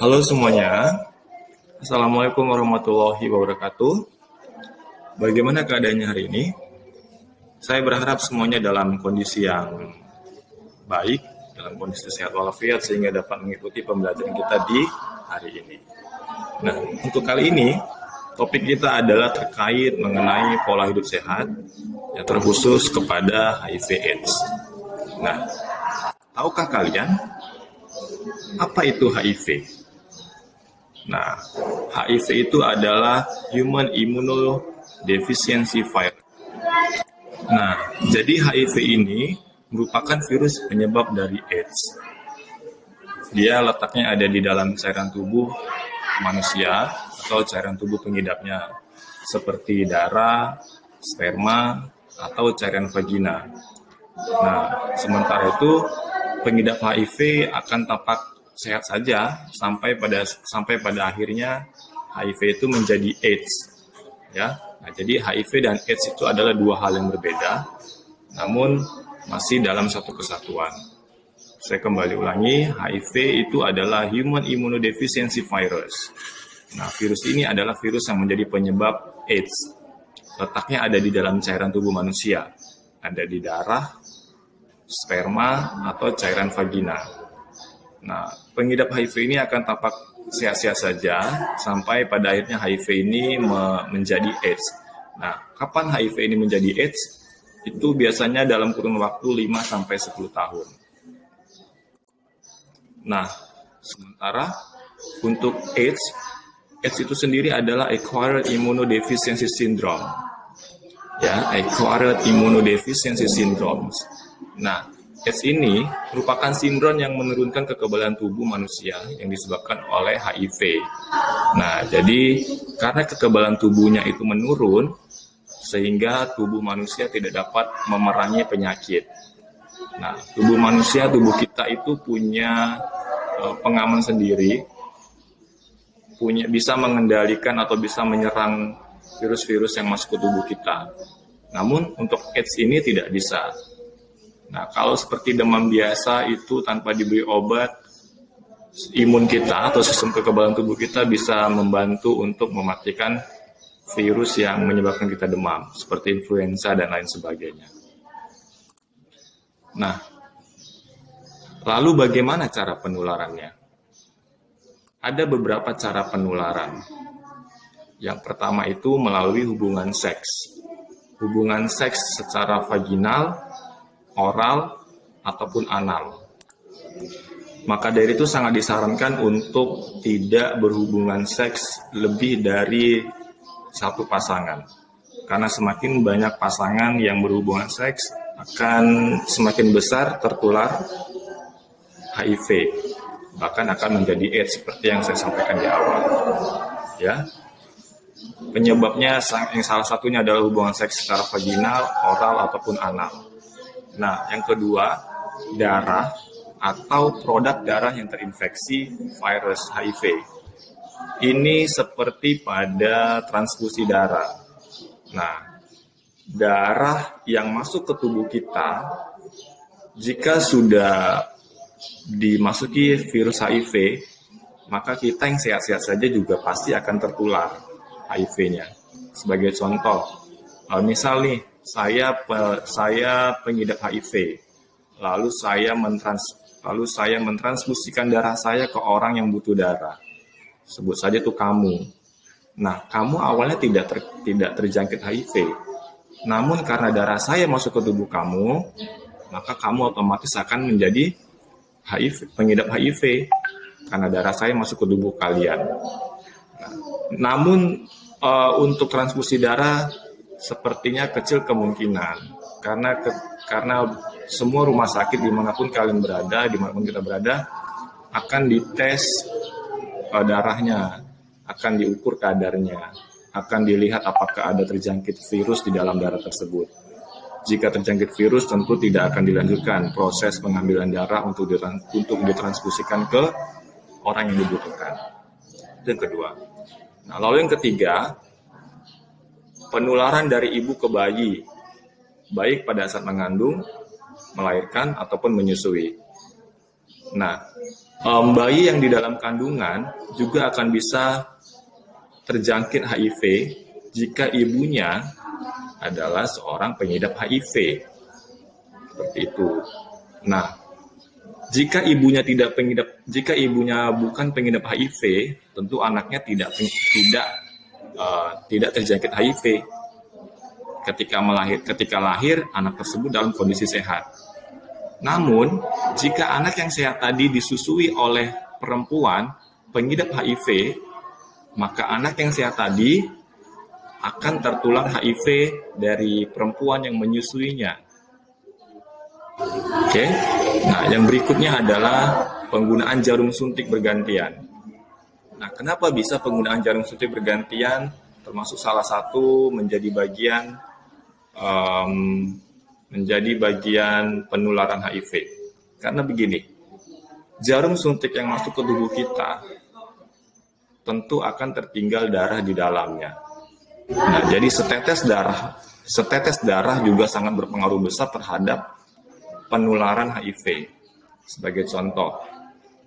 Halo semuanya, Assalamualaikum warahmatullahi wabarakatuh. Bagaimana keadaannya hari ini? Saya berharap semuanya dalam kondisi yang baik, dalam kondisi sehat walafiat sehingga dapat mengikuti pembelajaran kita di hari ini. Nah, untuk kali ini topik kita adalah terkait mengenai pola hidup sehat yang terkhusus kepada HIV/AIDS. Nah, tahukah kalian apa itu HIV? Nah, HIV itu adalah Human Immunodeficiency Virus. Nah, jadi HIV ini merupakan virus penyebab dari AIDS. Dia letaknya ada di dalam cairan tubuh manusia atau cairan tubuh pengidapnya, seperti darah, sperma, atau cairan vagina. Nah, sementara itu pengidap HIV akan tampak sehat saja sampai pada akhirnya HIV itu menjadi AIDS, ya. Nah, jadi HIV dan AIDS itu adalah dua hal yang berbeda, namun masih dalam satu kesatuan. Saya kembali ulangi, HIV itu adalah Human Immunodeficiency Virus. Nah, virus ini adalah virus yang menjadi penyebab AIDS. Letaknya ada di dalam cairan tubuh manusia, ada di darah, sperma, atau cairan vagina. Nah, pengidap HIV ini akan tampak sehat-sehat saja sampai pada akhirnya HIV ini menjadi AIDS. Nah, kapan HIV ini menjadi AIDS? Itu biasanya dalam kurun waktu 5-10 tahun. Nah, sementara untuk AIDS itu sendiri adalah Acquired Immunodeficiency Syndrome. Ya, Acquired Immunodeficiency Syndrome. Nah, AIDS ini merupakan sindrom yang menurunkan kekebalan tubuh manusia yang disebabkan oleh HIV. Nah, jadi karena kekebalan tubuhnya itu menurun, sehingga tubuh manusia tidak dapat memerangi penyakit. Nah, tubuh kita itu punya pengaman sendiri, bisa mengendalikan atau bisa menyerang virus-virus yang masuk ke tubuh kita. Namun untuk AIDS ini tidak bisa. Nah, kalau seperti demam biasa itu tanpa diberi obat, imun kita atau sistem kekebalan tubuh kita bisa membantu untuk mematikan virus yang menyebabkan kita demam, seperti influenza dan lain sebagainya. Nah, lalu bagaimana cara penularannya? Ada beberapa cara penularan. Yang pertama itu melalui hubungan seks. Hubungan seks secara vaginal, oral, ataupun anal. Maka dari itu sangat disarankan untuk tidak berhubungan seks lebih dari satu pasangan. Karena semakin banyak pasangan yang berhubungan seks, akan semakin besar tertular HIV. Bahkan akan menjadi AIDS seperti yang saya sampaikan di awal. Ya. Penyebabnya yang salah satunya adalah hubungan seks secara vaginal, oral, ataupun anal. Nah, yang kedua, darah atau produk darah yang terinfeksi virus HIV. Ini seperti pada transfusi darah. Nah, darah yang masuk ke tubuh kita, jika sudah dimasuki virus HIV, maka kita yang sehat-sehat saja juga pasti akan tertular HIV-nya. Sebagai contoh, misal nih, saya pengidap HIV, lalu saya mentransfusikan darah saya ke orang yang butuh darah. Sebut saja itu kamu. Nah, kamu awalnya tidak terjangkit HIV. Namun karena darah saya masuk ke tubuh kamu, maka kamu otomatis akan menjadi pengidap HIV karena darah saya masuk ke tubuh kalian. Nah, namun untuk transfusi darah sepertinya kecil kemungkinan karena semua rumah sakit dimanapun kalian berada, dimanapun kita berada, akan dites darahnya, akan diukur kadarnya, akan dilihat apakah ada terjangkit virus di dalam darah tersebut. Jika terjangkit virus, tentu tidak akan dilanjutkan proses pengambilan darah untuk ditransfusikan ke orang yang dibutuhkan. Itu yang kedua. Nah, lalu yang ketiga, penularan dari ibu ke bayi, baik pada saat mengandung, melahirkan, ataupun menyusui. Nah, Bayi yang di dalam kandungan juga akan bisa terjangkit HIV jika ibunya adalah seorang pengidap HIV. Seperti itu. Nah, jika ibunya bukan pengidap HIV, tentu anaknya tidak terjangkit HIV. Ketika lahir, anak tersebut dalam kondisi sehat. Namun, jika anak yang sehat tadi disusui oleh perempuan pengidap HIV, maka anak yang sehat tadi akan tertular HIV dari perempuan yang menyusuinya. Oke. Nah, yang berikutnya adalah penggunaan jarum suntik bergantian. Nah, kenapa bisa penggunaan jarum suntik bergantian termasuk salah satu menjadi bagian penularan HIV? Karena begini, jarum suntik yang masuk ke tubuh kita tentu akan tertinggal darah di dalamnya. Nah, jadi setetes darah juga sangat berpengaruh besar terhadap penularan HIV. Sebagai contoh,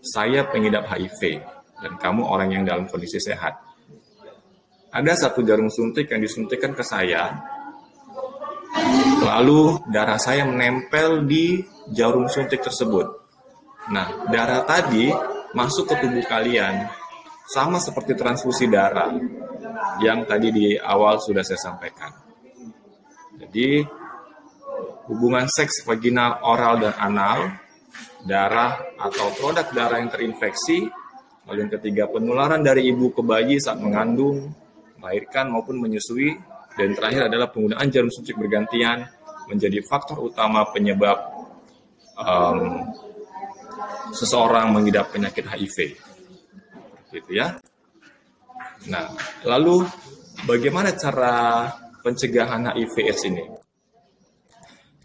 saya pengidap HIV dan kamu orang yang dalam kondisi sehat. Ada satu jarum suntik yang disuntikkan ke saya, lalu darah saya menempel di jarum suntik tersebut. Nah, darah tadi masuk ke tubuh kalian, sama seperti transfusi darah yang tadi di awal sudah saya sampaikan. Jadi, hubungan seks vaginal, oral, dan anal, darah atau produk darah yang terinfeksi, lalu yang ketiga penularan dari ibu ke bayi saat mengandung, melahirkan maupun menyusui, dan terakhir adalah penggunaan jarum suntik bergantian menjadi faktor utama penyebab seseorang mengidap penyakit HIV. Gitu ya. Nah, lalu bagaimana cara pencegahan HIV/AIDS ini?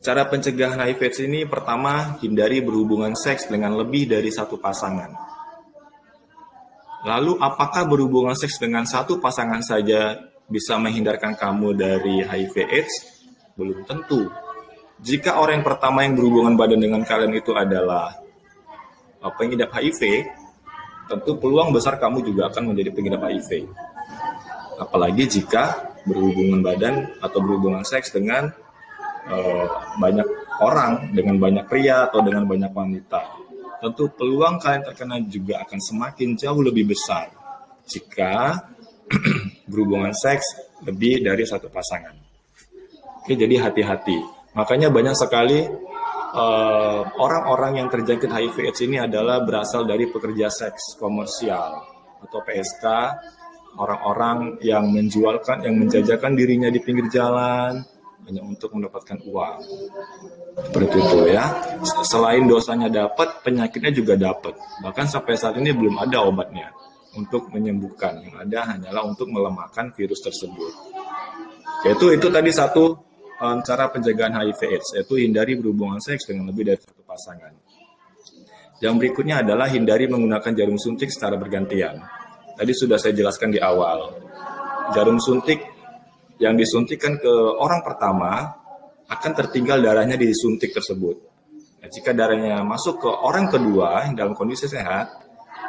Cara pencegahan HIV/AIDS ini pertama, hindari berhubungan seks dengan lebih dari satu pasangan. Lalu, apakah berhubungan seks dengan satu pasangan saja bisa menghindarkan kamu dari HIV/AIDS? Belum tentu. Jika orang yang pertama yang berhubungan badan dengan kalian itu adalah pengidap HIV, tentu peluang besar kamu juga akan menjadi pengidap HIV. Apalagi jika berhubungan badan atau berhubungan seks dengan banyak orang, dengan banyak pria atau dengan banyak wanita. Tentu peluang kalian terkena juga akan semakin jauh lebih besar jika berhubungan seks lebih dari satu pasangan. Oke, jadi hati-hati. Makanya banyak sekali orang-orang yang terjangkit HIV/AIDS ini adalah berasal dari pekerja seks komersial atau PSK, orang-orang yang menjajakan dirinya di pinggir jalan hanya untuk mendapatkan uang. Seperti itu ya. Selain dosanya dapat, penyakitnya juga dapat. Bahkan sampai saat ini belum ada obatnya untuk menyembuhkan. Yang ada hanyalah untuk melemahkan virus tersebut. Yaitu itu tadi satu cara pencegahan HIV/AIDS, yaitu hindari berhubungan seks dengan lebih dari satu pasangan. Yang berikutnya adalah hindari menggunakan jarum suntik secara bergantian. Tadi sudah saya jelaskan di awal. Jarum suntik yang disuntikkan ke orang pertama akan tertinggal darahnya di suntik tersebut. Nah, jika darahnya masuk ke orang kedua yang dalam kondisi sehat,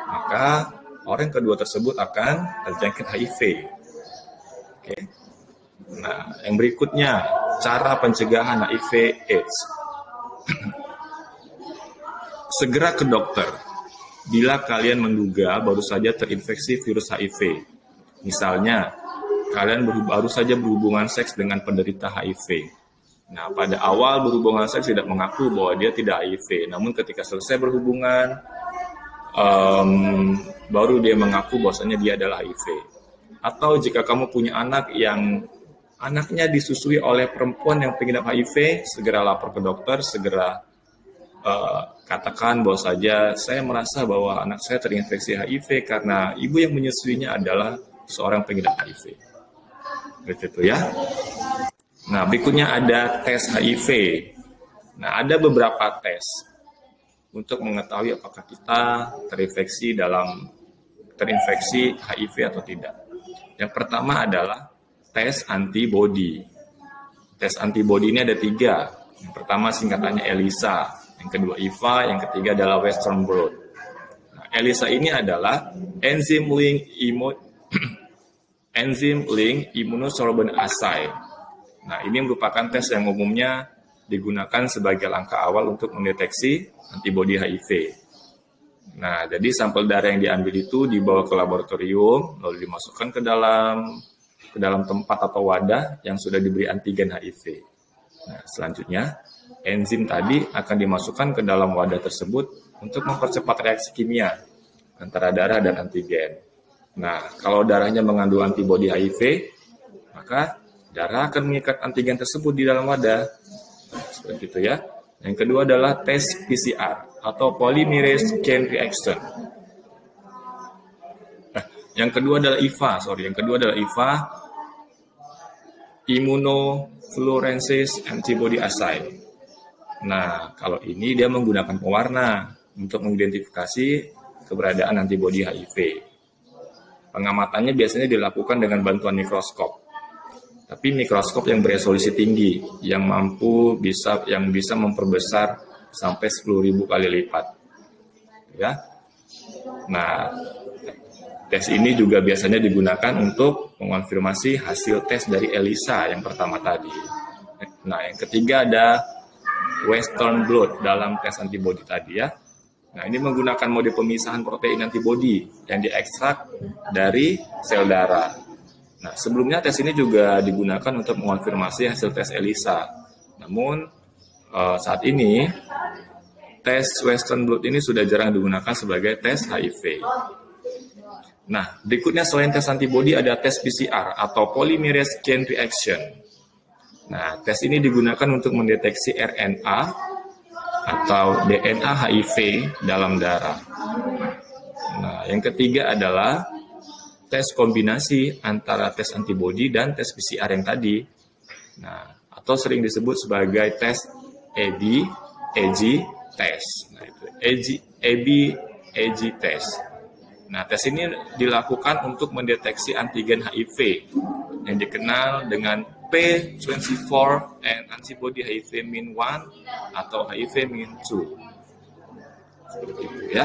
maka orang kedua tersebut akan terjangkit HIV. Oke. Nah, yang berikutnya, cara pencegahan HIV/AIDS. Segera ke dokter bila kalian menduga baru saja terinfeksi virus HIV. Misalnya, kalian baru saja berhubungan seks dengan penderita HIV. Nah, pada awal berhubungan seks tidak mengaku bahwa dia tidak HIV. Namun ketika selesai berhubungan, baru dia mengaku bahwasanya dia adalah HIV. Atau jika kamu punya anak yang anaknya disusui oleh perempuan yang pengidap HIV, segera lapor ke dokter, segera katakan bahwa saya merasa bahwa anak saya terinfeksi HIV karena ibu yang menyusuinya adalah seorang pengidap HIV. Begitu ya. Nah, berikutnya ada tes HIV. Nah, ada beberapa tes untuk mengetahui apakah kita terinfeksi HIV atau tidak. Yang pertama adalah tes antibody. Tes antibody ini ada 3. Yang pertama singkatannya ELISA, yang kedua EVA, yang ketiga adalah Western blot. ELISA ini adalah Enzyme Link Immunosorbent Assay. Nah, ini merupakan tes yang umumnya digunakan sebagai langkah awal untuk mendeteksi antibodi HIV. Nah, jadi sampel darah yang diambil itu dibawa ke laboratorium, lalu dimasukkan ke dalam tempat atau wadah yang sudah diberi antigen HIV. Nah, selanjutnya, enzim tadi akan dimasukkan ke dalam wadah tersebut untuk mempercepat reaksi kimia antara darah dan antigen. Nah, kalau darahnya mengandung antibodi HIV, maka darah akan mengikat antigen tersebut di dalam wadah. Seperti itu ya. Yang kedua adalah tes PCR atau polymerase chain reaction. Yang kedua adalah IFA, Immunofluorescence Antibody Assay. Nah, kalau ini dia menggunakan pewarna untuk mengidentifikasi keberadaan antibodi HIV. Pengamatannya biasanya dilakukan dengan bantuan mikroskop. Tapi mikroskop yang beresolusi tinggi, yang bisa memperbesar sampai 10.000 kali lipat. Ya. Nah, tes ini juga biasanya digunakan untuk mengonfirmasi hasil tes dari ELISA yang pertama tadi. Nah, yang ketiga ada Western blot dalam tes antibodi tadi ya. Nah, ini menggunakan mode pemisahan protein antibodi yang diekstrak dari sel darah. Nah, sebelumnya tes ini juga digunakan untuk mengonfirmasi hasil tes ELISA. Namun, saat ini, tes Western blot ini sudah jarang digunakan sebagai tes HIV. Nah, berikutnya selain tes antibodi ada tes PCR atau polymerase chain reaction. Nah, tes ini digunakan untuk mendeteksi RNA atau DNA HIV dalam darah. Nah, yang ketiga adalah tes kombinasi antara tes antibodi dan tes PCR yang tadi. Nah, atau sering disebut sebagai tes AG test. Nah, itu AG test. Nah, tes ini dilakukan untuk mendeteksi antigen HIV yang dikenal dengan P24 and antibody HIV-1 atau HIV-2. Seperti itu ya.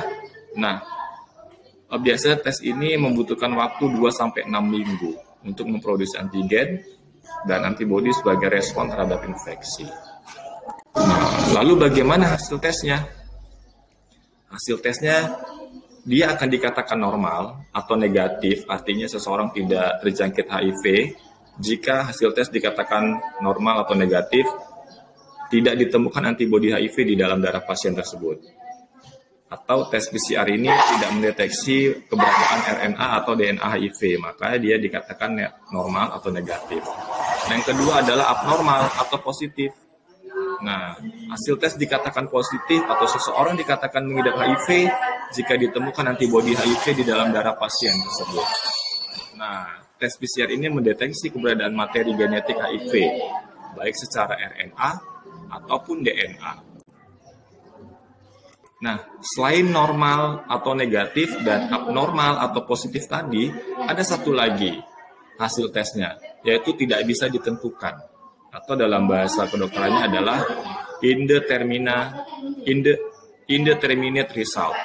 Nah, biasanya tes ini membutuhkan waktu 2-6 minggu untuk memproduksi antigen dan antibodi sebagai respon terhadap infeksi. Nah, lalu bagaimana hasil tesnya? Hasil tesnya dia akan dikatakan normal atau negatif, artinya seseorang tidak terjangkit HIV. Jika hasil tes dikatakan normal atau negatif, tidak ditemukan antibodi HIV di dalam darah pasien tersebut. Atau tes PCR ini tidak mendeteksi keberadaan RNA atau DNA HIV, maka dia dikatakan normal atau negatif. Yang kedua adalah abnormal atau positif. Nah, hasil tes dikatakan positif atau seseorang dikatakan mengidap HIV jika ditemukan antibodi HIV di dalam darah pasien tersebut. Nah, tes PCR ini mendeteksi keberadaan materi genetik HIV, baik secara RNA ataupun DNA. Nah, selain normal atau negatif dan abnormal atau positif tadi, ada satu lagi hasil tesnya, yaitu tidak bisa ditentukan. Atau dalam bahasa kedokterannya adalah indeterminate result.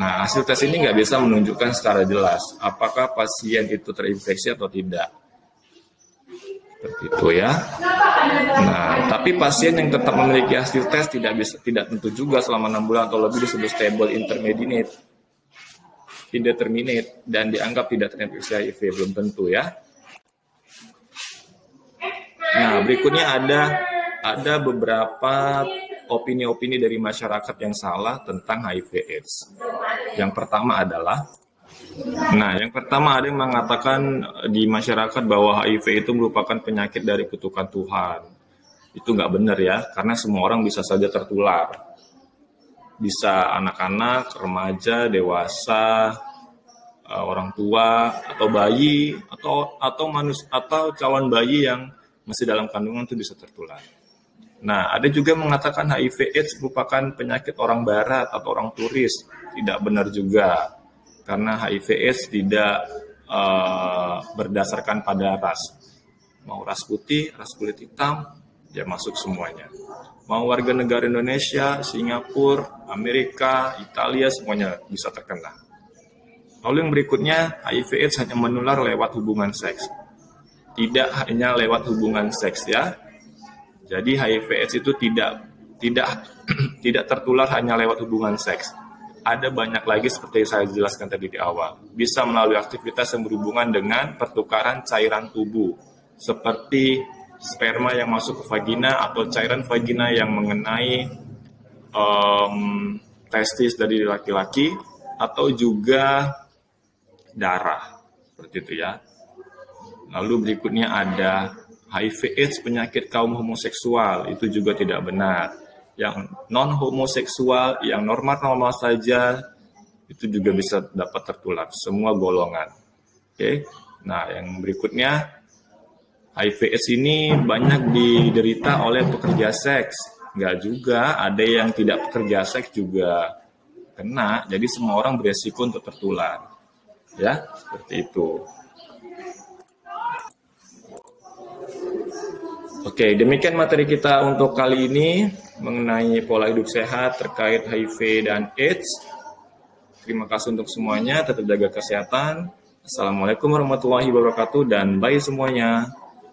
Nah, hasil tes ini nggak bisa menunjukkan secara jelas apakah pasien itu terinfeksi atau tidak. Seperti itu ya. Nah, tapi pasien yang tetap memiliki hasil tes tidak tentu juga selama 6 bulan atau lebih disebut stable indeterminate dan dianggap tidak terinfeksi HIV, belum tentu ya. Nah, berikutnya ada beberapa opini-opini dari masyarakat yang salah tentang HIV/AIDS. Yang pertama ada yang mengatakan di masyarakat bahwa HIV itu merupakan penyakit dari kutukan Tuhan. Itu nggak benar ya, karena semua orang bisa saja tertular. Bisa anak-anak, remaja, dewasa, orang tua, atau bayi, atau calon bayi yang masih dalam kandungan itu bisa tertular. Nah, ada juga mengatakan HIV/AIDS merupakan penyakit orang barat atau orang turis. Tidak benar juga, karena HIV/AIDS tidak berdasarkan pada ras. Mau ras putih, ras kulit hitam, ya masuk semuanya. Mau warga negara Indonesia, Singapura, Amerika, Italia, semuanya bisa terkena. Lalu yang berikutnya, HIV/AIDS hanya menular lewat hubungan seks. Tidak hanya lewat hubungan seks ya. Jadi HIV/AIDS itu tidak tertular hanya lewat hubungan seks. Ada banyak lagi seperti saya jelaskan tadi di awal. Bisa melalui aktivitas yang berhubungan dengan pertukaran cairan tubuh, seperti sperma yang masuk ke vagina atau cairan vagina yang mengenai testis dari laki-laki, atau juga darah, seperti itu ya. Lalu berikutnya ada HIV/AIDS penyakit kaum homoseksual, itu juga tidak benar. Yang non-homoseksual, yang normal-normal saja, itu juga bisa dapat tertular, semua golongan. Oke. Nah, yang berikutnya, HIV/AIDS ini banyak diderita oleh pekerja seks. Enggak juga, ada yang tidak pekerja seks juga kena, jadi semua orang beresiko untuk tertular. Ya, seperti itu. Oke, demikian materi kita untuk kali ini mengenai pola hidup sehat terkait HIV dan AIDS. Terima kasih untuk semuanya, tetap jaga kesehatan. Assalamualaikum warahmatullahi wabarakatuh dan bye semuanya.